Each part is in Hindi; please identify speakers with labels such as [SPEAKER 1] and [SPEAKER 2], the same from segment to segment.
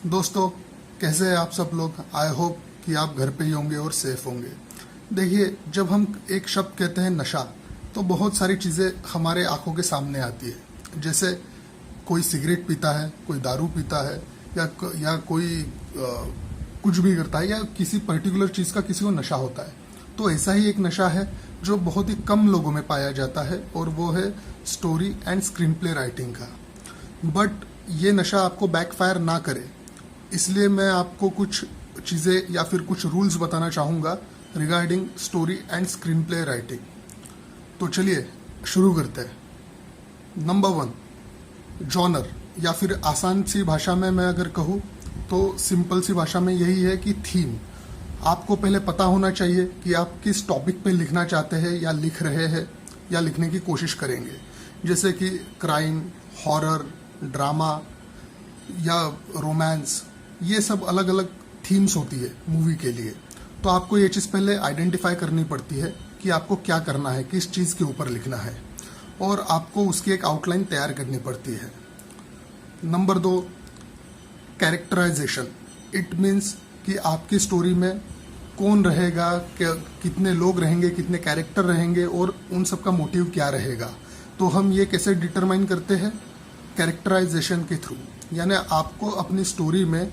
[SPEAKER 1] दोस्तों, कैसे हैं आप सब लोग। आई होप कि आप घर पे ही होंगे और सेफ होंगे। देखिए, जब हम एक शब्द कहते हैं नशा, तो बहुत सारी चीज़ें हमारे आंखों के सामने आती है। जैसे कोई सिगरेट पीता है, कोई दारू पीता है, या कोई कुछ भी करता है, या किसी पर्टिकुलर चीज़ का किसी को नशा होता है। तो ऐसा ही एक नशा है जो बहुत ही कम लोगों में पाया जाता है, और वो है story and screen play writing का। बट ये नशा आपको बैकफायर ना करे, इसलिए मैं आपको कुछ चीज़ें या फिर कुछ रूल्स बताना चाहूँगा regarding story and screen play writing. तो चलिए शुरू करते हैं। नंबर 1, जॉनर, या फिर आसान सी भाषा में मैं अगर कहूँ तो सिंपल सी भाषा में यही है कि थीम। आपको पहले पता होना चाहिए कि आप किस टॉपिक पे लिखना चाहते हैं, या लिख रहे हैं, या लिखने की कोशिश करेंगे। जैसे कि क्राइम, हॉरर, ड्रामा या रोमांस, ये सब अलग अलग थीम्स होती है मूवी के लिए। तो आपको ये चीज़ पहले आइडेंटिफाई करनी पड़ती है कि आपको क्या करना है, किस चीज़ के ऊपर लिखना है, और आपको उसकी एक आउटलाइन तैयार करनी पड़ती है। Number 2, characterisation. इट मीन्स कि आपकी स्टोरी में कौन रहेगा, कितने लोग रहेंगे, कितने कैरेक्टर रहेंगे, और उन सब का मोटिव क्या रहेगा। तो हम ये कैसे डिटरमाइन करते हैं? कैरेक्टराइजेशन के थ्रू। यानी आपको अपनी स्टोरी में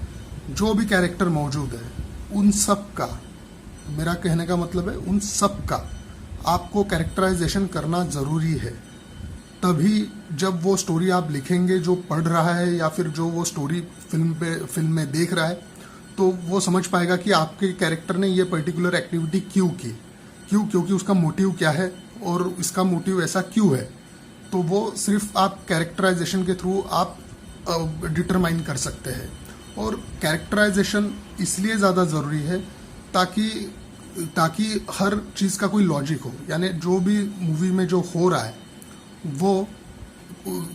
[SPEAKER 1] जो भी कैरेक्टर मौजूद है, उन सब का, मेरा कहने का मतलब है उन सब का आपको कैरेक्टराइजेशन करना ज़रूरी है। तभी जब वो स्टोरी आप लिखेंगे, जो पढ़ रहा है या फिर जो वो स्टोरी फिल्म में देख रहा है, तो वो समझ पाएगा कि आपके कैरेक्टर ने ये पर्टिकुलर एक्टिविटी क्यों की, क्योंकि उसका मोटिव क्या है और इसका मोटिव ऐसा क्यों है। तो वो सिर्फ आप कैरेक्टराइजेशन के थ्रू आप डिटरमाइन कर सकते हैं। और कैरेक्टराइजेशन इसलिए ज़्यादा ज़रूरी है ताकि हर चीज़ का कोई लॉजिक हो। यानी जो भी मूवी में जो हो रहा है वो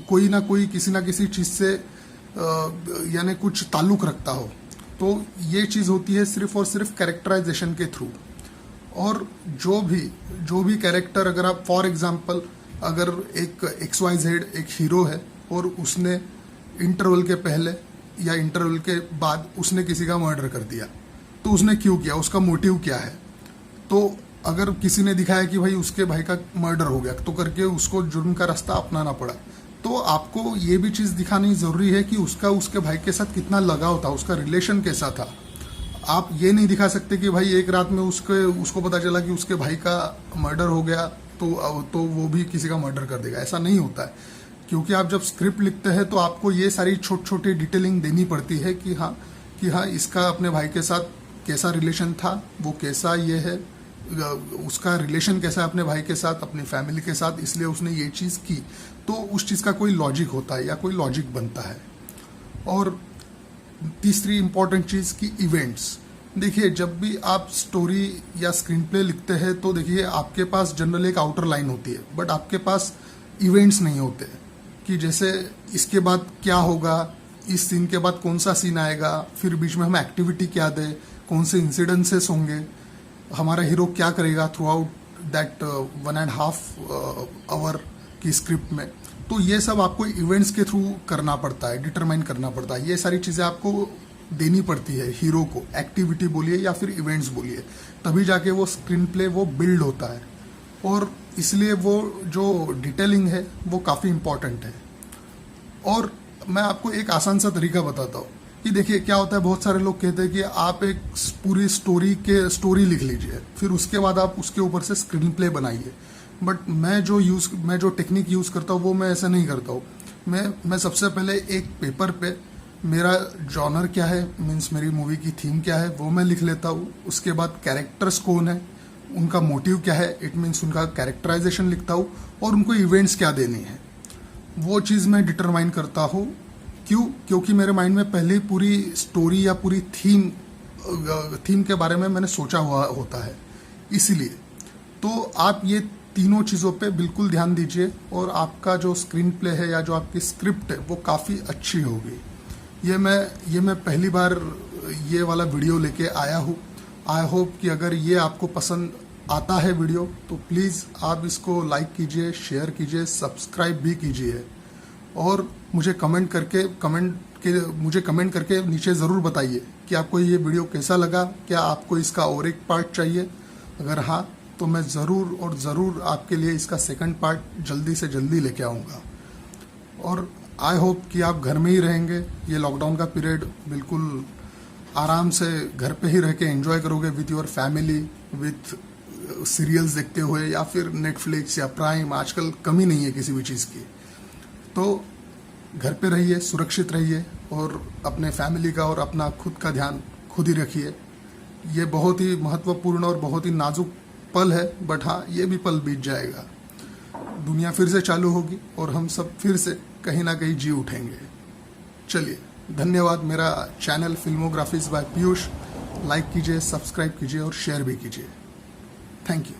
[SPEAKER 1] कोई ना कोई किसी ना किसी चीज़ से यानी कुछ ताल्लुक़ रखता हो। तो ये चीज़ होती है सिर्फ और सिर्फ कैरेक्टराइजेशन के थ्रू। और जो भी कैरेक्टर, अगर आप फॉर एग्जांपल अगर एक XYZ एक हीरो है और उसने इंटरवल के पहले या इंटरवल के बाद उसने किसी का मर्डर कर दिया, तो उसने क्यों किया, उसका मोटिव क्या है। तो अगर किसी ने दिखाया कि भाई उसके भाई का मर्डर हो गया, तो करके उसको जुर्म का रास्ता अपनाना पड़ा, तो आपको ये भी चीज़ दिखानी ज़रूरी है कि उसका उसके भाई के साथ कितना लगाव था, उसका रिलेशन कैसा था। आप ये नहीं दिखा सकते कि भाई एक रात में उसको पता चला कि उसके भाई का मर्डर हो गया, तो वो भी किसी का मर्डर कर देगा। ऐसा नहीं होता है। क्योंकि आप जब स्क्रिप्ट लिखते हैं तो आपको ये सारी छोटी छोटी डिटेलिंग देनी पड़ती है कि हाँ इसका अपने भाई के साथ कैसा रिलेशन था, वो कैसा ये है, उसका रिलेशन कैसा है अपने भाई के साथ, अपनी फैमिली के साथ, इसलिए उसने ये चीज़ की। तो उस चीज़ का कोई लॉजिक होता है या कोई लॉजिक बनता है। और तीसरी इंपॉर्टेंट चीज़ की इवेंट्स। देखिए, जब भी आप स्टोरी या स्क्रीन प्ले लिखते हैं तो देखिए आपके पास जनरल एक आउटर लाइन होती है, बट आपके पास इवेंट्स नहीं होते कि जैसे इसके बाद क्या होगा, इस सीन के बाद कौन सा सीन आएगा, फिर बीच में हम एक्टिविटी क्या दें, कौन से इंसिडेंसेस होंगे, हमारा हीरो क्या करेगा थ्रू आउट दैट 1.5 आवर की स्क्रिप्ट में। तो ये सब आपको इवेंट्स के थ्रू करना पड़ता है, डिटरमाइन करना पड़ता है। ये सारी चीज़ें आपको देनी पड़ती है हीरो को, एक्टिविटी बोलिए या फिर इवेंट्स बोलिए, तभी जाके वो स्क्रीन प्ले वो बिल्ड होता है। और इसलिए वो जो डिटेलिंग है वो काफ़ी इम्पॉर्टेंट है। और मैं आपको एक आसान सा तरीका बताता हूँ कि देखिए क्या होता है। बहुत सारे लोग कहते हैं कि आप एक पूरी स्टोरी लिख लीजिए, फिर उसके बाद आप उसके ऊपर से स्क्रीन प्ले बनाइए। बट मैं जो टेक्निक यूज़ करता हूँ वो मैं ऐसा नहीं करता हूँ। मैं सबसे पहले एक पेपर पे मेरा जॉनर क्या है, मीन्स मेरी मूवी की थीम क्या है, वो मैं लिख लेता हूँ। उसके बाद कैरेक्टर्स कौन है, उनका मोटिव क्या है, इट मीन्स उनका कैरेक्टराइजेशन लिखता हूँ, और उनको इवेंट्स क्या देने हैं वो चीज़ मैं डिटरमाइन करता हूँ। क्योंकि मेरे माइंड में पहले ही पूरी स्टोरी या पूरी थीम के बारे में मैंने सोचा हुआ होता है। इसीलिए तो आप ये तीनों चीज़ों पे बिल्कुल ध्यान दीजिए, और आपका जो स्क्रीन प्ले है या जो आपकी स्क्रिप्ट है वो काफ़ी अच्छी होगी। ये मैं पहली बार ये वाला वीडियो लेके आया हूँ। आई होप कि अगर ये आपको पसंद आता है वीडियो, तो प्लीज़ आप इसको लाइक कीजिए, शेयर कीजिए, सब्सक्राइब भी कीजिए, और मुझे कमेंट आपके मुझे कमेंट करके नीचे ज़रूर बताइए कि आपको ये वीडियो कैसा लगा, क्या आपको इसका और एक पार्ट चाहिए। अगर हाँ तो मैं ज़रूर और ज़रूर आपके लिए इसका सेकंड पार्ट जल्दी से जल्दी लेके आऊँगा। और आई होप कि आप घर में ही रहेंगे, ये लॉकडाउन का पीरियड बिल्कुल आराम से घर पे ही रह के एंजॉय करोगे with your family, with serials देखते हुए या फिर नेटफ्लिक्स या प्राइम, आजकल कमी नहीं है किसी भी चीज़ की। तो घर पे रहिए, सुरक्षित रहिए और अपने फैमिली का और अपना खुद का ध्यान खुद ही रखिए। ये बहुत ही महत्वपूर्ण और बहुत ही नाजुक पल है, बट हाँ ये भी पल बीत जाएगा, दुनिया फिर से चालू होगी और हम सब फिर से कहीं ना कहीं जी उठेंगे। चलिए, धन्यवाद। मेरा चैनल फिल्मोग्राफीज बाय पीयूष लाइक कीजिए, सब्सक्राइब कीजिए और शेयर भी कीजिए। Thank you.